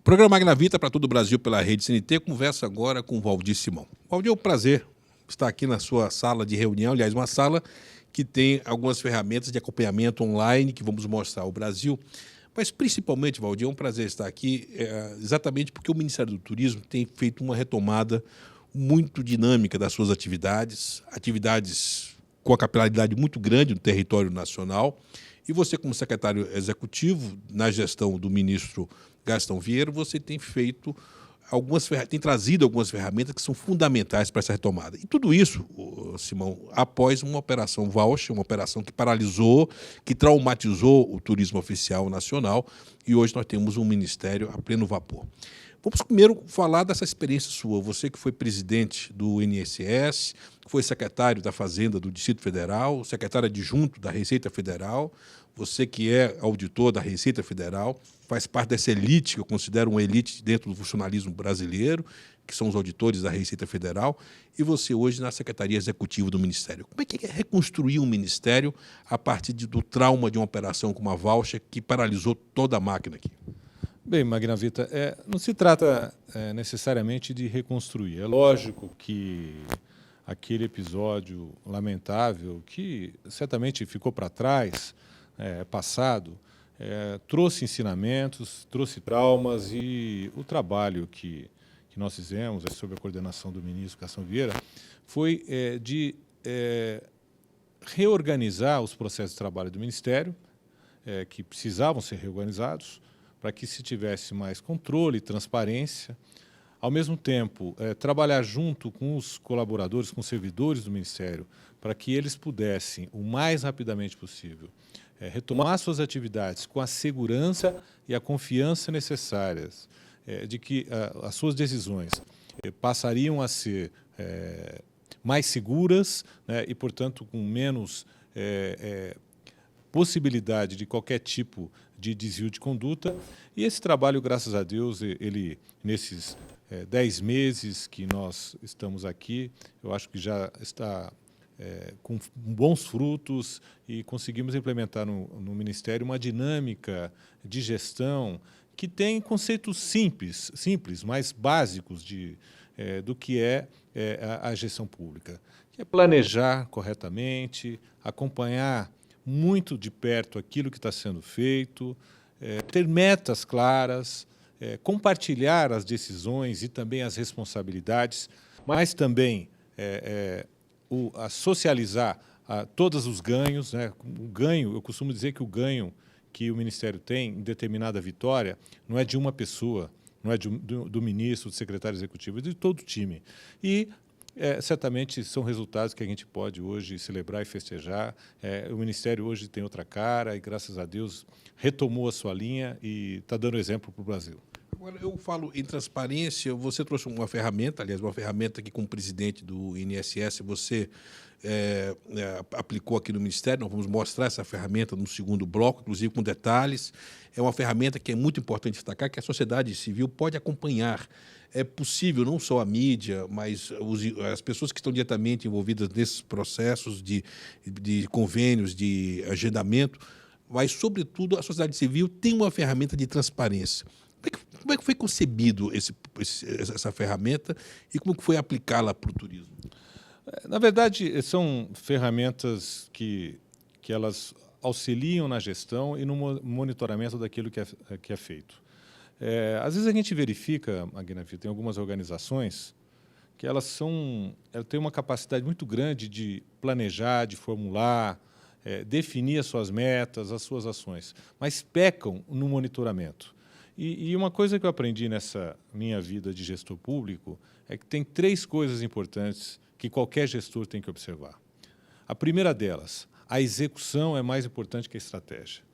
Programa Magna Vita para todo o Brasil pela Rede CNT. Conversa agora com o Valdir Simão. Valdir, é um prazer estar aqui na sua sala de reunião, aliás, uma sala que tem algumas ferramentas de acompanhamento online que vamos mostrar ao Brasil. Mas, principalmente, Valdir, é um prazer estar aqui exatamente porque o Ministério do Turismo tem feito uma retomada muito dinâmica das suas atividades com a capilaridade muito grande no território nacional. E você, como secretário executivo, na gestão do ministro Gastão Vieira, você tem trazido algumas ferramentas que são fundamentais para essa retomada. E tudo isso, Simão, após uma operação Voucher, uma operação que paralisou, que traumatizou o turismo oficial nacional, e hoje nós temos um ministério a pleno vapor. Vamos primeiro falar dessa experiência sua. Você que foi presidente do INSS, foi secretário da Fazenda do Distrito Federal, secretário adjunto da Receita Federal, você que é auditor da Receita Federal, faz parte dessa elite, que eu considero uma elite dentro do funcionalismo brasileiro, que são os auditores da Receita Federal, e você hoje na Secretaria Executiva do Ministério. Como é que é reconstruir um ministério a partir do trauma de uma operação como a Voucher, que paralisou toda a máquina aqui? Bem, Magna Vita, não se trata necessariamente de reconstruir. É lógico que aquele episódio lamentável, que certamente ficou para trás, passado, trouxe ensinamentos, trouxe traumas, e o trabalho que nós fizemos, sob a coordenação do ministro Gastão Vieira, foi de reorganizar os processos de trabalho do Ministério, que precisavam ser reorganizados, para que se tivesse mais controle e transparência. Ao mesmo tempo, trabalhar junto com os colaboradores, com os servidores do Ministério, para que eles pudessem, o mais rapidamente possível, retomar suas atividades com a segurança e a confiança necessárias, de que as suas decisões passariam a ser mais seguras, né, e, portanto, com menos possibilidade de qualquer tipo de desvio de conduta. E esse trabalho, graças a Deus, ele nesses 10 meses que nós estamos aqui, eu acho que já está com bons frutos, e conseguimos implementar no Ministério uma dinâmica de gestão que tem conceitos simples, mais básicos do que é a gestão pública, que é planejar corretamente, acompanhar muito de perto aquilo que está sendo feito, ter metas claras, compartilhar as decisões e também as responsabilidades, mas também a socializar todos os ganhos, né? O ganho, eu costumo dizer que o ganho que o Ministério tem em determinada vitória não é de uma pessoa, não é do ministro, do secretário executivo, é de todo o time. E certamente são resultados que a gente pode hoje celebrar e festejar. O Ministério hoje tem outra cara e, graças a Deus, retomou a sua linha e está dando exemplo para o Brasil. Agora, eu falo em transparência, você trouxe uma ferramenta, aliás, uma ferramenta que, como presidente do INSS, você aplicou aqui no Ministério. Nós vamos mostrar essa ferramenta no segundo bloco, inclusive com detalhes. É uma ferramenta que é muito importante destacar, que a sociedade civil pode acompanhar. É possível, não só a mídia, mas as pessoas que estão diretamente envolvidas nesses processos de convênios, de agendamento, mas, sobretudo, a sociedade civil tem uma ferramenta de transparência. Como é que foi concebido essa ferramenta e como que foi aplicá-la para o turismo? Na verdade, são ferramentas que elas auxiliam na gestão e no monitoramento daquilo que é feito. Às vezes a gente verifica, Magna Vita, em algumas organizações, que elas têm uma capacidade muito grande de planejar, de formular, definir as suas metas, as suas ações, mas pecam no monitoramento. E uma coisa que eu aprendi nessa minha vida de gestor público é que tem 3 coisas importantes que qualquer gestor tem que observar. A primeira delas, a execução é mais importante que a estratégia.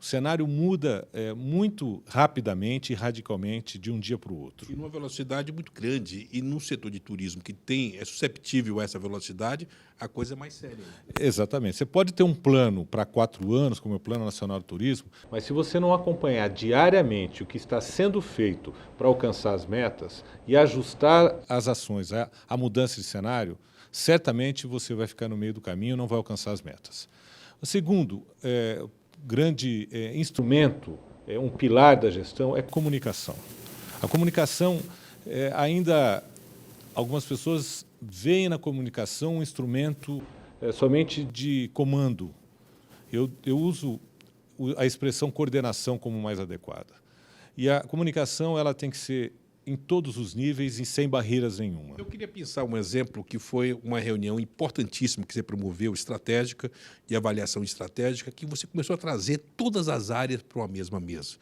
O cenário muda muito rapidamente e radicalmente de um dia para o outro. E numa velocidade muito grande. E no setor de turismo, que é susceptível a essa velocidade, a coisa é mais séria. Exatamente. Você pode ter um plano para 4 anos, como é o Plano Nacional do Turismo, mas se você não acompanhar diariamente o que está sendo feito para alcançar as metas e ajustar as ações à mudança de cenário, certamente você vai ficar no meio do caminho e não vai alcançar as metas. O segundo grande instrumento, um pilar da gestão, é comunicação. A comunicação, ainda algumas pessoas veem na comunicação um instrumento somente de comando. Eu uso a expressão coordenação como mais adequada. E a comunicação ela tem que ser em todos os níveis e sem barreiras nenhuma. Eu queria pensar um exemplo que foi uma reunião importantíssima que você promoveu, estratégica, de avaliação estratégica, que você começou a trazer todas as áreas para uma mesma mesa.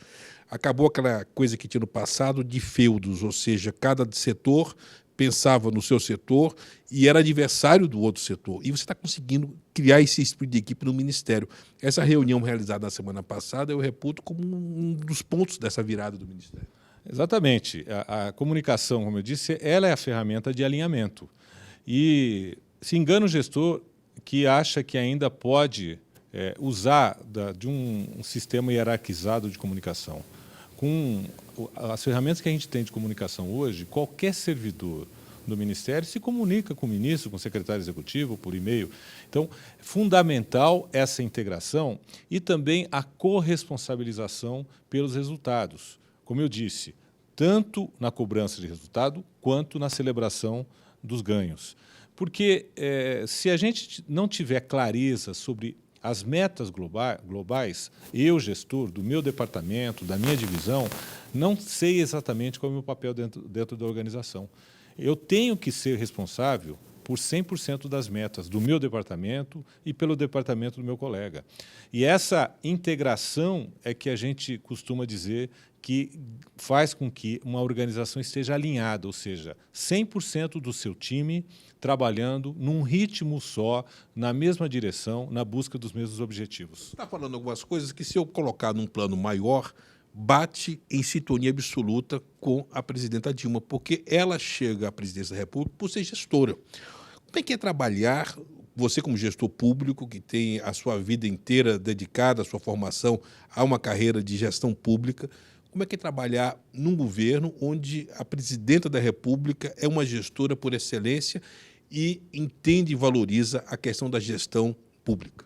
Acabou aquela coisa que tinha no passado de feudos, ou seja, cada setor pensava no seu setor e era adversário do outro setor. E você está conseguindo criar esse espírito de equipe no Ministério. Essa reunião realizada na semana passada eu reputo como um dos pontos dessa virada do Ministério. Exatamente. A comunicação, como eu disse, ela é a ferramenta de alinhamento. E se engana o gestor que acha que ainda pode usar de um sistema hierarquizado de comunicação. Com as ferramentas que a gente tem de comunicação hoje, qualquer servidor do Ministério se comunica com o ministro, com o secretário executivo, por e-mail. Então, é fundamental essa integração e também a corresponsabilização pelos resultados. Como eu disse, tanto na cobrança de resultado quanto na celebração dos ganhos. Porque se a gente não tiver clareza sobre as metas globais, eu, gestor do meu departamento, da minha divisão, não sei exatamente qual é o meu papel dentro da organização. Eu tenho que ser responsável por 100% das metas do meu departamento e pelo departamento do meu colega. E essa integração é que a gente costuma dizer que faz com que uma organização esteja alinhada, ou seja, 100% do seu time trabalhando num ritmo só, na mesma direção, na busca dos mesmos objetivos. Você está falando algumas coisas que, se eu colocar num plano maior, bate em sintonia absoluta com a presidenta Dilma, porque ela chega à presidência da República por ser gestora. Como é que é trabalhar, você como gestor público, que tem a sua vida inteira dedicada, a sua formação a uma carreira de gestão pública, como é que é trabalhar num governo onde a presidenta da República é uma gestora por excelência e entende e valoriza a questão da gestão pública?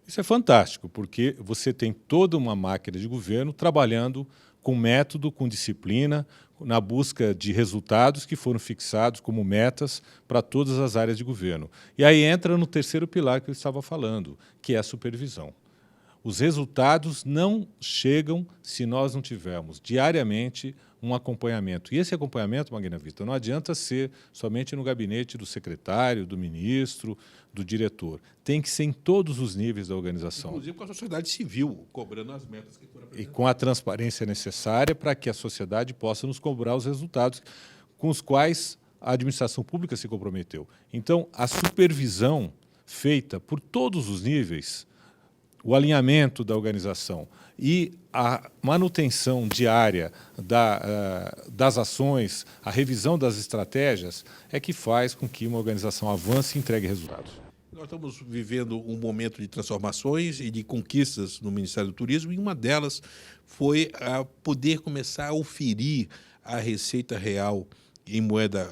Isso é fantástico, porque você tem toda uma máquina de governo trabalhando com método, com disciplina, na busca de resultados que foram fixados como metas para todas as áreas de governo. E aí entra no terceiro pilar que eu estava falando, que é a supervisão. Os resultados não chegam se nós não tivermos diariamente um acompanhamento. E esse acompanhamento, Magna Vitor, não adianta ser somente no gabinete do secretário, do ministro, do diretor. Tem que ser em todos os níveis da organização. Inclusive com a sociedade civil, cobrando as metas que foram apresentadas. E com a transparência necessária para que a sociedade possa nos cobrar os resultados com os quais a administração pública se comprometeu. Então, a supervisão feita por todos os níveis, o alinhamento da organização e a manutenção diária das ações, a revisão das estratégias, é que faz com que uma organização avance e entregue resultados. Nós estamos vivendo um momento de transformações e de conquistas no Ministério do Turismo, e uma delas foi a poder começar a oferir a Receita Real em moeda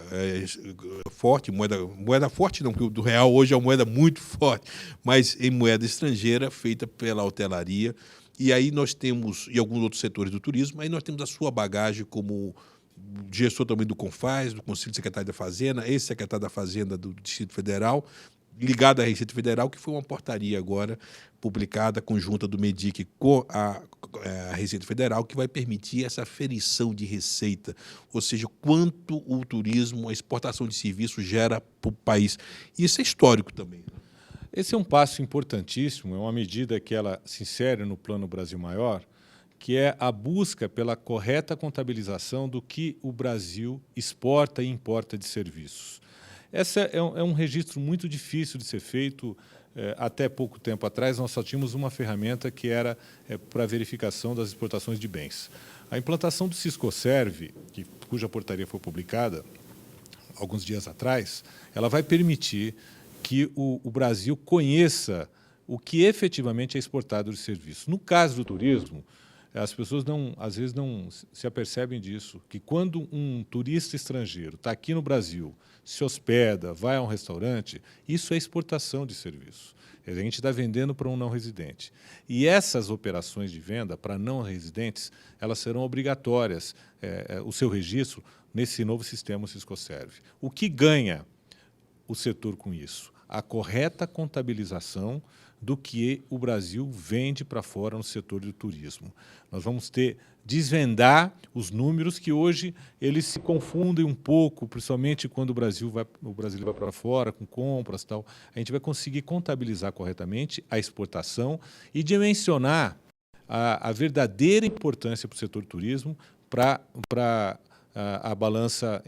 forte, moeda forte não, porque o do real hoje é uma moeda muito forte, mas em moeda estrangeira, feita pela hotelaria. E aí nós temos, e alguns outros setores do turismo, aí nós temos a sua bagagem como gestor também do CONFAZ, do Conselho de Secretário da Fazenda, ex-secretário da Fazenda do Distrito Federal, ligado à Receita Federal, que foi uma portaria agora publicada, conjunta do MEDIC com a Receita Federal, que vai permitir essa aferição de receita, ou seja, quanto o turismo, a exportação de serviços gera para o país. Isso é histórico também. Esse é um passo importantíssimo, é uma medida que ela se insere no Plano Brasil Maior, que é a busca pela correta contabilização do que o Brasil exporta e importa de serviços. Esse é um registro muito difícil de ser feito. Até pouco tempo atrás, nós só tínhamos uma ferramenta que era para verificação das exportações de bens. A implantação do Siscoserve, cuja portaria foi publicada alguns dias atrás, ela vai permitir que o Brasil conheça o que efetivamente é exportado de serviços. No caso do turismo, as pessoas às vezes não se apercebem disso, que quando um turista estrangeiro está aqui no Brasil, se hospeda, vai a um restaurante, isso é exportação de serviço. A gente está vendendo para um não residente. E essas operações de venda para não residentes, elas serão obrigatórias, o seu registro nesse novo sistema Siscoserv. O que ganha o setor com isso? A correta contabilização do que o Brasil vende para fora no setor do turismo. Nós vamos desvendar os números que hoje eles se confundem um pouco, principalmente quando o brasileiro vai para fora com compras e tal. A gente vai conseguir contabilizar corretamente a exportação e dimensionar a verdadeira importância para o setor do turismo para a balança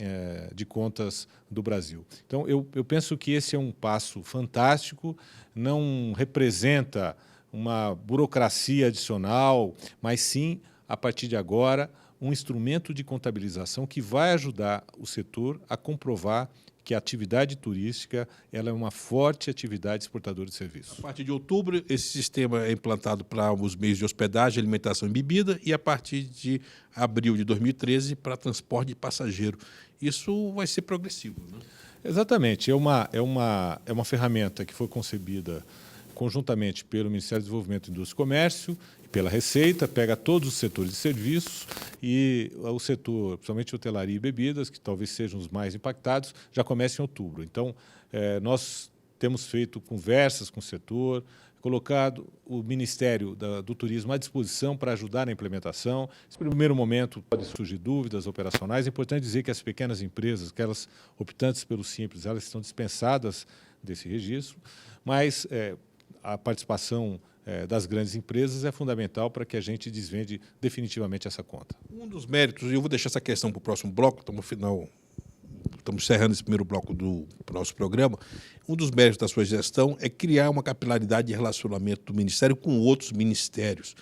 de contas do Brasil. Então, eu penso que esse é um passo fantástico, não representa uma burocracia adicional, mas sim, a partir de agora, um instrumento de contabilização que vai ajudar o setor a comprovar que a atividade turística ela é uma forte atividade exportadora de serviços. A partir de outubro, esse sistema é implantado para os meios de hospedagem, alimentação e bebida, e a partir de abril de 2013 para transporte de passageiro. Isso vai ser progressivo, né? Exatamente. É uma ferramenta que foi concebida conjuntamente pelo Ministério do Desenvolvimento, Indústria e Comércio, pela Receita, pega todos os setores de serviços e o setor, principalmente hotelaria e bebidas, que talvez sejam os mais impactados, já começa em outubro. Então, nós temos feito conversas com o setor, colocado o Ministério do Turismo à disposição para ajudar na implementação. Nesse primeiro momento, podem surgir dúvidas operacionais. É importante dizer que as pequenas empresas, aquelas optantes pelo Simples, elas estão dispensadas desse registro, mas a participação das grandes empresas é fundamental para que a gente desvende definitivamente essa conta. Um dos méritos, e eu vou deixar essa questão para o próximo bloco, estamos encerrando esse primeiro bloco do nosso programa, um dos méritos da sua gestão é criar uma capilaridade de relacionamento do Ministério com outros ministérios.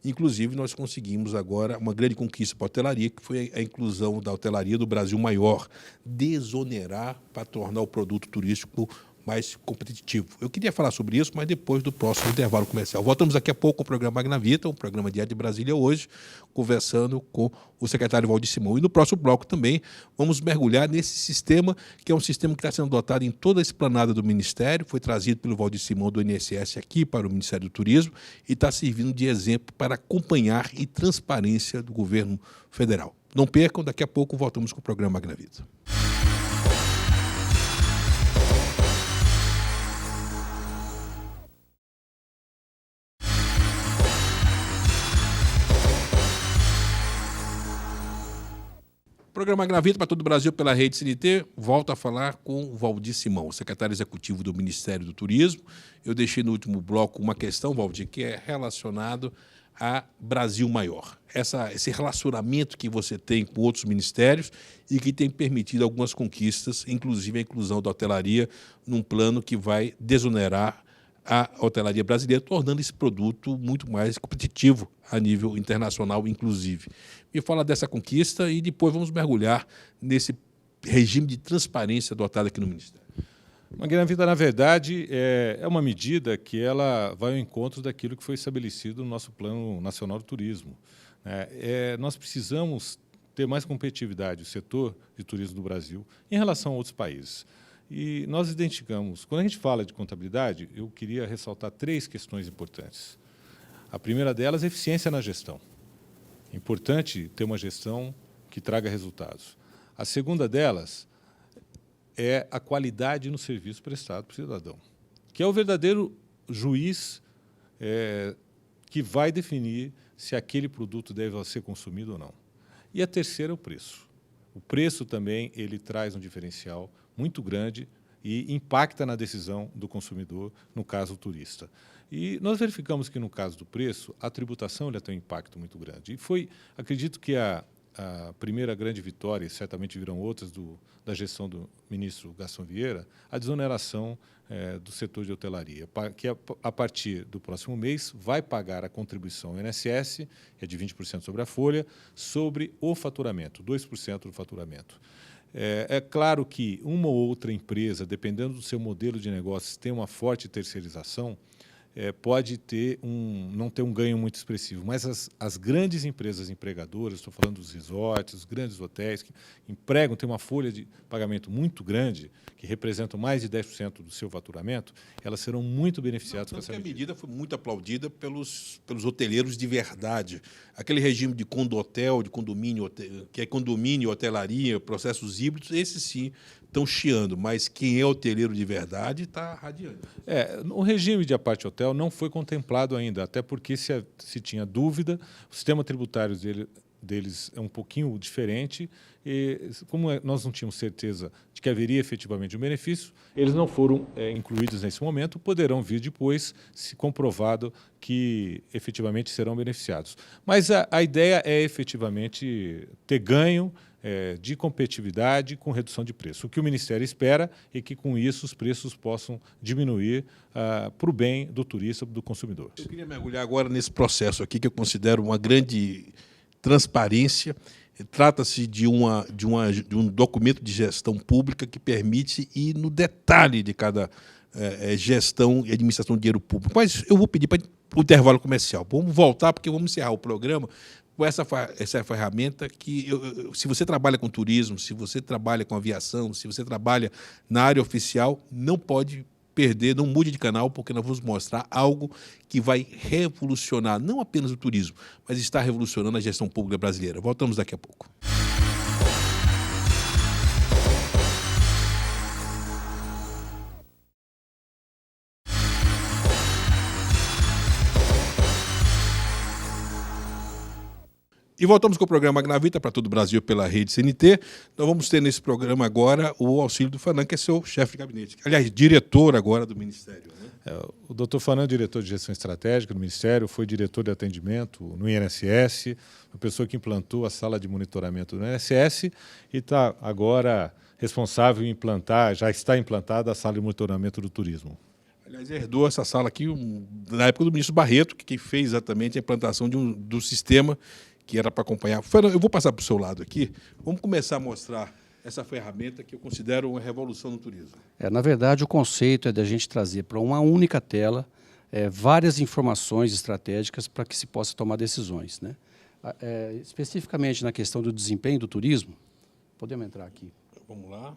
Inclusive, nós conseguimos agora uma grande conquista para a hotelaria, que foi a inclusão da hotelaria do Brasil Maior, desonerar para tornar o produto turístico mais competitivo. Eu queria falar sobre isso, mas depois do próximo intervalo comercial. Voltamos daqui a pouco com o programa Magnavita, um programa diário de Brasília hoje, conversando com o secretário Valdir Simão. E no próximo bloco também vamos mergulhar nesse sistema, que é um sistema que está sendo adotado em toda a esplanada do Ministério, foi trazido pelo Valdir Simão do INSS aqui para o Ministério do Turismo e está servindo de exemplo para acompanhar e transparência do governo federal. Não percam, daqui a pouco voltamos com o programa Magnavita. O programa Magnavita para todo o Brasil pela Rede CNT volta a falar com o Valdir Simão, secretário executivo do Ministério do Turismo. Eu deixei no último bloco uma questão, Valdir, que é relacionado a Brasil Maior. Esse relacionamento que você tem com outros ministérios e que tem permitido algumas conquistas, inclusive a inclusão da hotelaria num plano que vai desonerar a hotelaria brasileira, tornando esse produto muito mais competitivo a nível internacional, inclusive. Me fala dessa conquista e depois vamos mergulhar nesse regime de transparência adotado aqui no Ministério. Magnavita, na verdade, é uma medida que ela vai ao encontro daquilo que foi estabelecido no nosso Plano Nacional do Turismo. Nós precisamos ter mais competitividade, o setor de turismo do Brasil, em relação a outros países. E nós identificamos, quando a gente fala de contabilidade, eu queria ressaltar 3 questões importantes. A primeira delas é eficiência na gestão. É importante ter uma gestão que traga resultados. A segunda delas é a qualidade no serviço prestado para o cidadão, que é o verdadeiro juiz que vai definir se aquele produto deve ser consumido ou não. E a terceira é o preço. O preço também ele traz um diferencial muito grande e impacta na decisão do consumidor, no caso, o turista. E nós verificamos que, no caso do preço, a tributação ele tem um impacto muito grande. E acredito que a primeira grande vitória, e certamente virão outras da gestão do ministro Gastão Vieira, a desoneração do setor de hotelaria, que a partir do próximo mês vai pagar a contribuição ao INSS, que é de 20% sobre a folha, sobre o faturamento, 2% do faturamento. É claro que uma ou outra empresa, dependendo do seu modelo de negócios, tem uma forte terceirização, pode não ter um ganho muito expressivo, mas as grandes empresas empregadoras, estou falando dos resorts, os grandes hotéis, que empregam, têm uma folha de pagamento muito grande, que representam mais de 10% do seu faturamento, elas serão muito beneficiadas com essa medida. A medida foi muito aplaudida pelos hoteleiros de verdade. Aquele regime de condotel, de condomínio, que é condomínio, hotelaria, processos híbridos, esses sim estão chiando, mas quem é hoteleiro de verdade está radiante. O regime de aparte hotel não foi contemplado ainda, até porque se tinha dúvida, o sistema tributário deles é um pouquinho diferente, e como nós não tínhamos certeza de que haveria efetivamente um benefício, eles não foram incluídos nesse momento, poderão vir depois, se comprovado que efetivamente serão beneficiados. Mas a ideia é efetivamente ter ganho de competitividade com redução de preço. O que o Ministério espera é que, com isso, os preços possam diminuir para o bem do turista, do consumidor. Eu queria mergulhar agora nesse processo aqui, que eu considero uma grande transparência. Trata-se de um documento de gestão pública que permite ir no detalhe de cada gestão e administração do dinheiro público. Mas eu vou pedir para o intervalo comercial. Vamos voltar, porque vamos encerrar o programa com essa ferramenta que, se você trabalha com turismo, se você trabalha com aviação, se você trabalha na área oficial, não pode perder, não mude de canal, porque nós vamos mostrar algo que vai revolucionar não apenas o turismo, mas está revolucionando a gestão pública brasileira. Voltamos daqui a pouco. E voltamos com o programa Magnavita para todo o Brasil pela rede CNT. Nós vamos ter nesse programa agora o auxílio do Fanan, que é seu chefe de gabinete. Aliás, diretor agora do Ministério. Né? O doutor Fanan é diretor de gestão estratégica do Ministério, foi diretor de atendimento no INSS, uma pessoa que implantou a sala de monitoramento do INSS e está agora responsável em implantar, já está implantada a sala de monitoramento do turismo. Aliás, herdou essa sala aqui na época do ministro Barreto, que fez exatamente a implantação do sistema que era para acompanhar. Eu vou passar para o seu lado aqui. Vamos começar a mostrar essa ferramenta que eu considero uma revolução no turismo. Na verdade, o conceito é da gente trazer para uma única tela várias informações estratégicas para que se possa tomar decisões. Né? Especificamente na questão do desempenho do turismo, podemos entrar aqui. Vamos lá.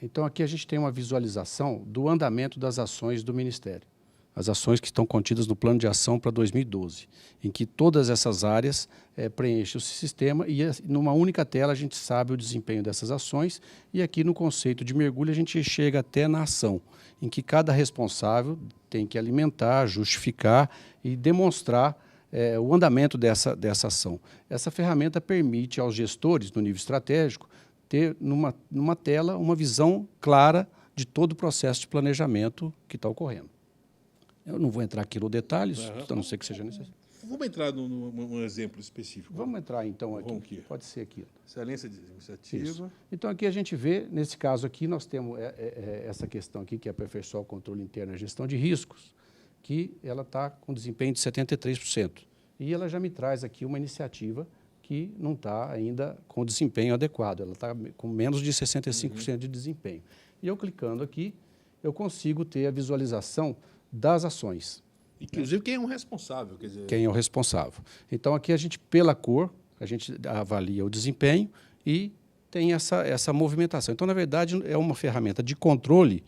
Então, aqui a gente tem uma visualização do andamento das ações do Ministério. As ações que estão contidas no Plano de Ação para 2012, em que todas essas áreas preenchem o sistema e, numa única tela, a gente sabe o desempenho dessas ações e aqui no conceito de mergulho a gente chega até na ação, em que cada responsável tem que alimentar, justificar e demonstrar o andamento dessa ação. Essa ferramenta permite aos gestores, no nível estratégico, ter numa tela uma visão clara de todo o processo de planejamento que está ocorrendo. Eu não vou entrar aqui no detalhes, a não ser que seja necessário. Vamos entrar num exemplo específico. Vamos entrar, então, aqui. Pode ser aqui. Excelência administrativa. Isso. Então, aqui a gente vê, nesse caso aqui, nós temos essa questão aqui, que é aperfeiçoar o controle interno e a gestão de riscos, que ela está com desempenho de 73%. E ela já me traz aqui uma iniciativa que não está ainda com desempenho adequado, ela está com menos de 65% de desempenho. E eu clicando aqui, eu consigo ter a visualização das ações. Inclusive quem é o responsável. Quer dizer... Quem é o responsável. Então, aqui a gente, pela cor, a gente avalia o desempenho e tem essa movimentação. Então, na verdade, é uma ferramenta de controle,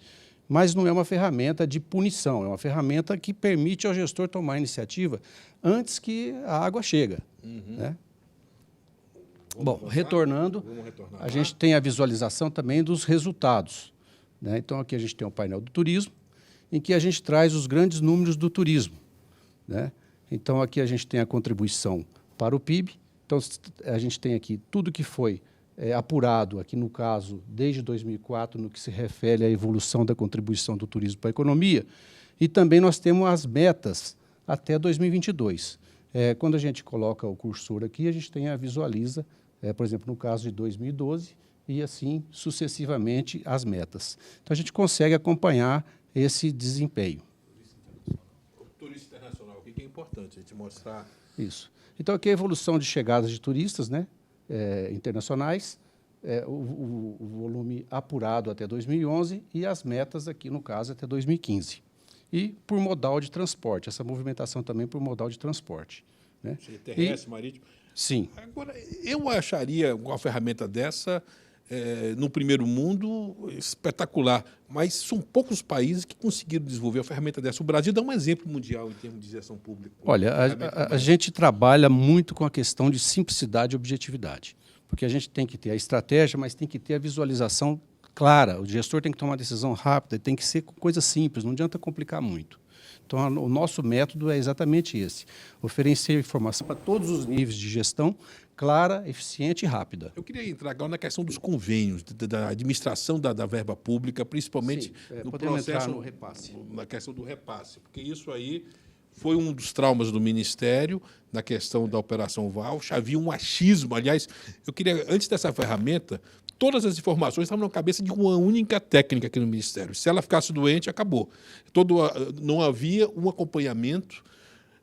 mas não é uma ferramenta de punição, é uma ferramenta que permite ao gestor tomar a iniciativa antes que a água chegue. Né? Bom, retornando, a gente tem a visualização também dos resultados. Né? Então, aqui a gente tem o painel do turismo, em que a gente traz os grandes números do turismo. Né? Então, aqui a gente tem a contribuição para o PIB. Então, a gente tem aqui tudo que foi apurado, aqui no caso, desde 2004, no que se refere à evolução da contribuição do turismo para a economia. E também nós temos as metas até 2022. Quando a gente coloca o cursor aqui, a gente visualiza, por exemplo, no caso de 2012, e assim sucessivamente as metas. Então, a gente consegue acompanhar esse desempenho. Turista internacional, o que é importante a gente mostrar? Isso. Então, aqui é a evolução de chegadas de turistas, né, internacionais, o volume apurado até 2011 e as metas aqui, no caso, até 2015. e por modal de transporte, essa movimentação também por modal de transporte, né? Terrestre, marítimo. Sim. Agora, eu acharia uma ferramenta dessa, no primeiro mundo, espetacular, mas são poucos países que conseguiram desenvolver uma ferramenta dessa. O Brasil dá um exemplo mundial em termos de gestão pública. Olha, a gente trabalha muito com a questão de simplicidade e objetividade, porque a gente tem que ter a estratégia, mas tem que ter a visualização clara. O gestor tem que tomar uma decisão rápida, tem que ser coisa simples, não adianta complicar muito. Então, o nosso método é exatamente esse: oferecer informação para todos os níveis de gestão, clara, eficiente e rápida. Eu queria entrar agora na questão dos convênios, da administração da verba pública, principalmente no processo, no repasse. na questão do repasse, porque isso aí foi um dos traumas do Ministério na questão da Operação Voucher. Havia um achismo, aliás, eu queria, antes dessa ferramenta, todas as informações estavam na cabeça de uma única técnica aqui no Ministério. Se ela ficasse doente, acabou. Não havia um acompanhamento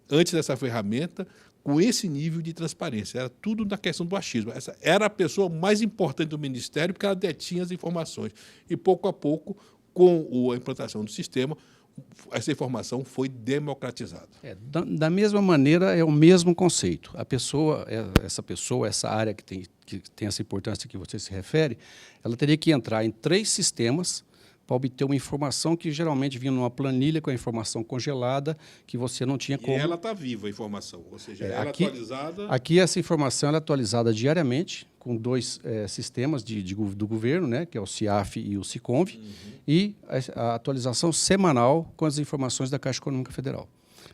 antes dessa ferramenta com esse nível de transparência. Era tudo na questão do achismo. Essa era a pessoa mais importante do Ministério porque ela detinha as informações. E, pouco a pouco, com a implantação do sistema, essa informação foi democratizada. Da mesma maneira, é o mesmo conceito. Essa área que tem essa importância que você se refere, ela teria que entrar em 3 sistemas para obter uma informação que geralmente vinha numa planilha com a informação congelada, que você não tinha como... E ela está viva, a informação, ou seja, ela é atualizada... Aqui essa informação é atualizada diariamente, com 2 sistemas do governo, né, que é o CIAF e o SICOMV, e a atualização semanal com as informações da Caixa Econômica Federal.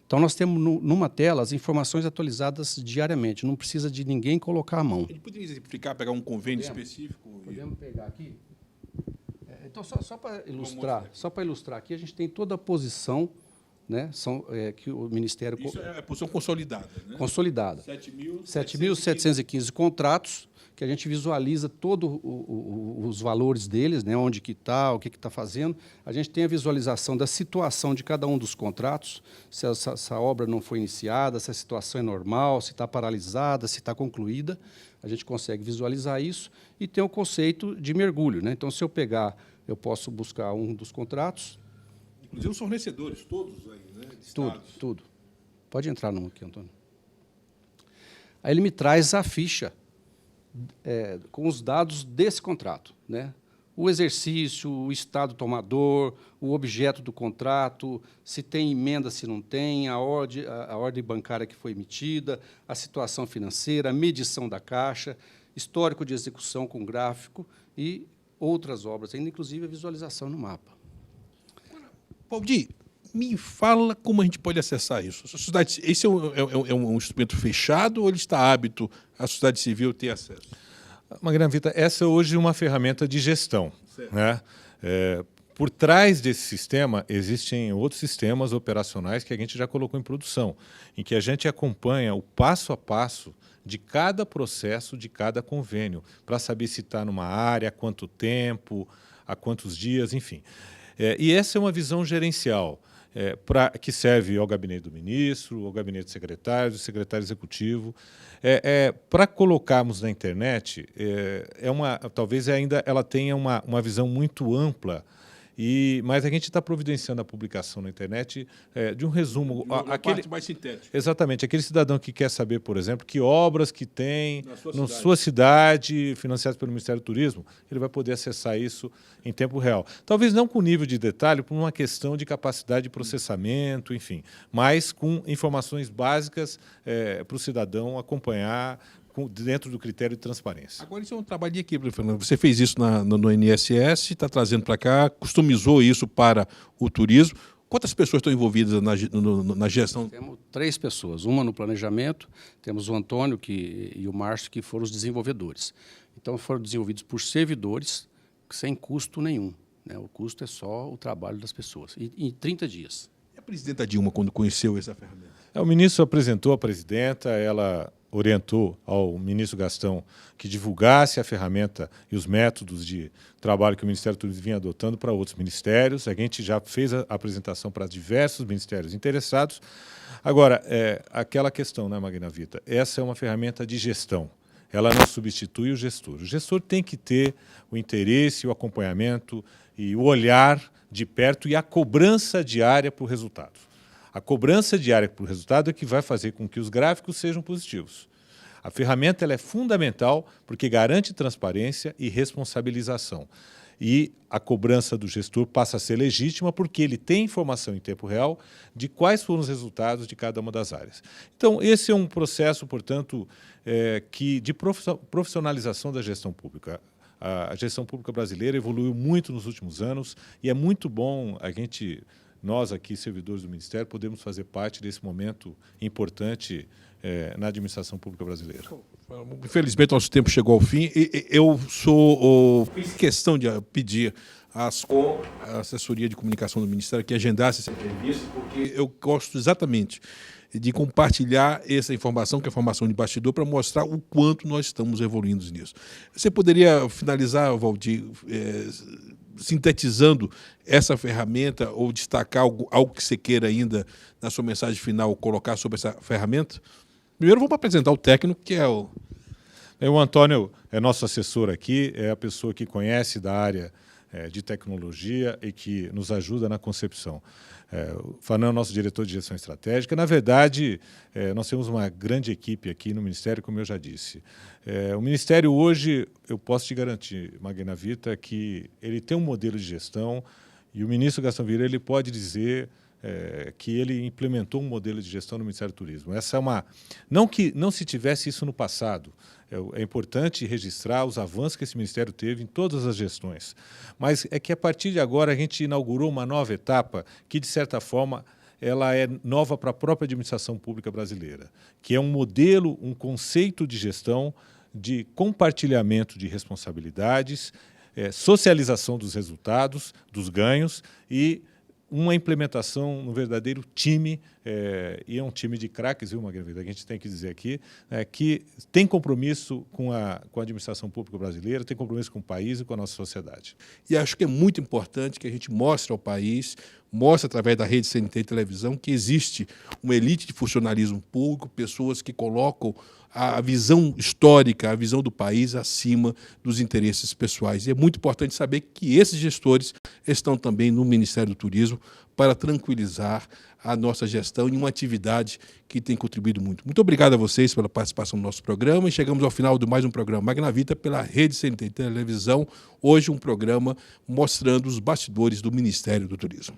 Então, nós temos numa tela as informações atualizadas diariamente, não precisa de ninguém colocar a mão. A gente poderia exemplificar, pegar um convênio específico? Podemos pegar aqui. Então, só para ilustrar aqui, a gente tem toda a posição, né, que o Ministério... Isso é a posição consolidada, né? Consolidada. 7.715 contratos, que a gente visualiza todos os valores deles, né, onde que está, o que está fazendo. A gente tem a visualização da situação de cada um dos contratos, se essa obra não foi iniciada, se a situação é normal, se está paralisada, se está concluída. A gente consegue visualizar isso e tem o conceito de mergulho, né? Então, se eu posso buscar um dos contratos. Inclusive os fornecedores, todos aí, né? Tudo. Pode entrar num aqui, Antônio. Aí ele me traz a ficha com os dados desse contrato, né? O exercício, o estado tomador, o objeto do contrato, se tem emenda, se não tem, a ordem bancária que foi emitida, a situação financeira, a medição da caixa, histórico de execução com gráfico e outras obras, ainda inclusive a visualização no mapa. Valdir, me fala como a gente pode acessar isso. Esse é um instrumento fechado ou ele está apto à sociedade civil ter acesso? Magrana Vita, essa é hoje uma ferramenta de gestão, né? Por trás desse sistema, existem outros sistemas operacionais que a gente já colocou em produção, em que a gente acompanha o passo a passo de cada processo, de cada convênio, para saber se está numa área, há quanto tempo, há quantos dias, enfim. E essa é uma visão gerencial, que serve ao gabinete do ministro, ao gabinete do secretário executivo. Para colocarmos na internet, talvez ainda ela tenha uma visão muito ampla, mas a gente está providenciando a publicação na internet de um resumo. Uma parte mais sintética. Exatamente. Aquele cidadão que quer saber, por exemplo, que obras que tem na sua cidade, financiadas pelo Ministério do Turismo, ele vai poder acessar isso em tempo real. Talvez não com nível de detalhe, por uma questão de capacidade de processamento, enfim, mas com informações básicas para o cidadão acompanhar dentro do critério de transparência. Agora, isso é um trabalho de equipe, Fernando. Você fez isso no INSS, está trazendo para cá, customizou isso para o turismo. Quantas pessoas estão envolvidas na gestão? Temos 3 pessoas, uma no planejamento, temos o Antônio e o Márcio, que foram os desenvolvedores. Então, foram desenvolvidos por servidores, sem custo nenhum, né? O custo é só o trabalho das pessoas, em 30 dias. E a presidenta Dilma, quando conheceu essa ferramenta? O ministro apresentou a presidenta, ela orientou ao ministro Gastão que divulgasse a ferramenta e os métodos de trabalho que o Ministério do Turismo vinha adotando para outros ministérios. A gente já fez a apresentação para diversos ministérios interessados. Agora, aquela questão, né, Magrana Vita? Essa é uma ferramenta de gestão. Ela não substitui o gestor. O gestor tem que ter o interesse, o acompanhamento e o olhar de perto e a cobrança diária por resultado. A cobrança diária por resultado é que vai fazer com que os gráficos sejam positivos. A ferramenta ela é fundamental porque garante transparência e responsabilização. E a cobrança do gestor passa a ser legítima porque ele tem informação em tempo real de quais foram os resultados de cada uma das áreas. Então, esse é um processo, portanto, de profissionalização da gestão pública. A gestão pública brasileira evoluiu muito nos últimos anos e é muito bom nós aqui, servidores do Ministério, podemos fazer parte desse momento importante na administração pública brasileira. Infelizmente, nosso tempo chegou ao fim. Eu fiz questão de pedir à assessoria de comunicação do Ministério que agendasse essa entrevista, porque eu gosto exatamente de compartilhar essa informação, que é a informação de bastidor, para mostrar o quanto nós estamos evoluindo nisso. Você poderia finalizar, Valdir, sintetizando essa ferramenta ou destacar algo que você queira ainda na sua mensagem final colocar sobre essa ferramenta? Primeiro vamos apresentar o técnico, que é o... O Antônio é nosso assessor aqui, é a pessoa que conhece da área de tecnologia e que nos ajuda na concepção. O Fanão é nosso diretor de gestão estratégica. Na verdade, nós temos uma grande equipe aqui no Ministério, como eu já disse. O Ministério hoje, eu posso te garantir, Magna Vita, que ele tem um modelo de gestão e o ministro Gastão Vieira ele pode dizer que ele implementou um modelo de gestão no Ministério do Turismo. Essa é não que não se tivesse isso no passado. É importante registrar os avanços que esse Ministério teve em todas as gestões. Mas é que, a partir de agora, a gente inaugurou uma nova etapa que, de certa forma, ela é nova para a própria administração pública brasileira, que é um modelo, um conceito de gestão de compartilhamento de responsabilidades, socialização dos resultados, dos ganhos e uma implementação no verdadeiro time, e é um time de craques, viu, Magna Vita? A gente tem que dizer aqui, que tem compromisso com a administração pública brasileira, tem compromisso com o país e com a nossa sociedade. E acho que é muito importante que a gente mostre ao país, mostre através da rede CNT e televisão, que existe uma elite de funcionalismo público, pessoas que colocam a visão histórica, a visão do país acima dos interesses pessoais. E é muito importante saber que esses gestores estão também no Ministério do Turismo para tranquilizar a nossa gestão em uma atividade que tem contribuído muito. Muito obrigado a vocês pela participação no nosso programa e chegamos ao final de mais um programa Magna Vita pela Rede CNT Televisão. Hoje um programa mostrando os bastidores do Ministério do Turismo.